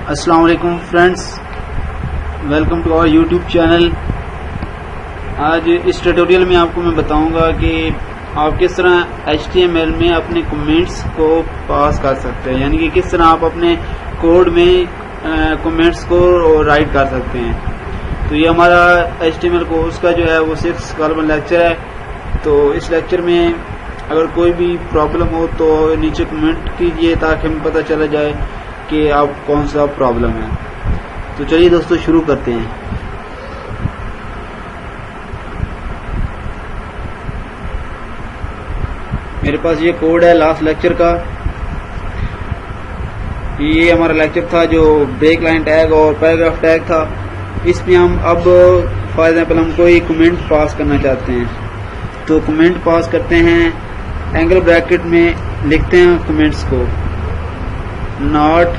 अस्सलाम वालेकुम friends, welcome to our YouTube channel. आज इस ट्यूटोरियल में आपको मैं बताऊंगा कि आप किस तरह HTML में अपने कमेंट्स को पास कर सकते हैं, यानी कि किस तरह आप अपने कोड में कमेंट्स को राइट कर सकते हैं। तो ये हमारा HTML कोर्स का जो है वो 6 कॉलम लेक्चर है। तो इस लेक्चर में अगर कोई भी प्रॉब्लम हो तो नीचे कमेंट कीजिए ताकि हमें पता चला जाए कि आप कौन सा प्रॉब्लम है। तो चलिए दोस्तों शुरू करते हैं। मेरे पास ये कोड है लास्ट लेक्चर का। ये हमारा लेक्चर था जो ब्रेक लाइन टैग और पैराग्राफ टैग था। इसमें हम अब फॉर एग्जाम्पल हम कोई कमेंट पास करना चाहते हैं, तो कमेंट पास करते हैं, एंगल ब्रैकेट में लिखते हैं कमेंट्स को नॉट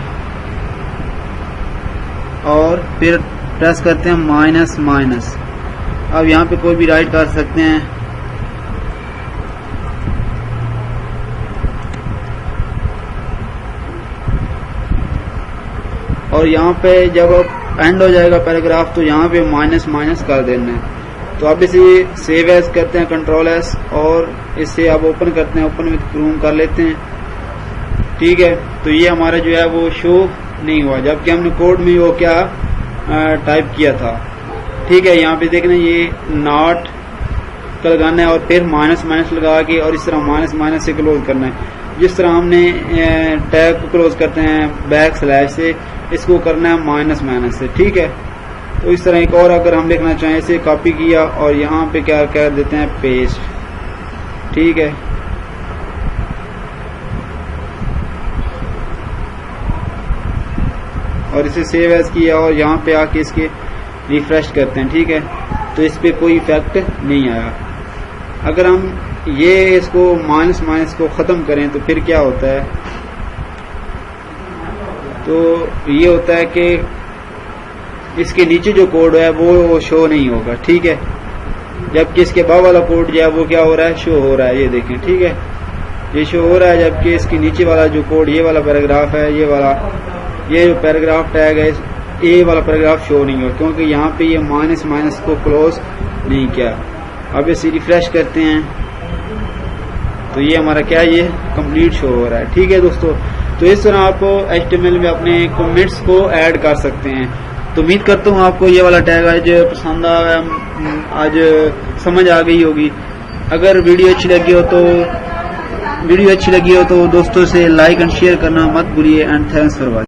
और फिर प्रेस करते हैं माइनस माइनस। अब यहाँ पे कोई भी राइट कर सकते हैं। और यहाँ पे जब एंड हो जाएगा पैराग्राफ तो यहाँ पे माइनस माइनस कर देना है। तो अब इसे सेव एज करते हैं कंट्रोल एस और इससे आप ओपन करते हैं, ओपन विद क्रोम कर लेते हैं। ठीक है, तो ये हमारा जो है वो शो नहीं हुआ जबकि हमने कोड में वो क्या टाइप किया था। ठीक है, यहाँ पे देखना ये नॉट का लगाना है और फिर माइनस माइनस लगा के और इस तरह माइनस माइनस से क्लोज करना है। जिस तरह हमने टैग को क्लोज करते हैं बैक स्लैश से, इसको करना है माइनस माइनस से। ठीक है, तो इस तरह एक और अगर हम लिखना चाहें इसे कॉपी किया और यहाँ पे क्या कर देते हैं पेस्ट। ठीक है, और इसे सेव एज किया और यहाँ पे आके इसके रिफ्रेश करते हैं। ठीक है, तो इस पे कोई इफेक्ट नहीं आया। अगर हम ये इसको माइनस माइनस को खत्म करें तो फिर क्या होता है, तो ये होता है कि इसके नीचे जो कोड है वो शो नहीं होगा। ठीक है, जबकि इसके बाद वाला कोड जो है वो क्या हो रहा है, शो हो रहा है। ये देखें, ठीक है, ये शो हो रहा है, जबकि इसके नीचे वाला जो कोड ये वाला पैराग्राफ है, ये जो पैराग्राफ टैग है ये वाला पैराग्राफ शो नहीं हो, क्योंकि यहाँ पे ये माइनस माइनस को क्लोज नहीं किया। अब इसे रिफ्रेश करते हैं तो ये हमारा क्या ये कंप्लीट शो हो रहा है। ठीक है दोस्तों, तो इस तरह आप HTML में अपने कमेंट्स को ऐड कर सकते हैं। तो उम्मीद करता हूँ आपको ये वाला टैग आज पसंद आया, आज समझ आ गई होगी। अगर वीडियो अच्छी लगी हो तो दोस्तों से लाइक एंड शेयर करना मत भूलिए। And thanks for watching.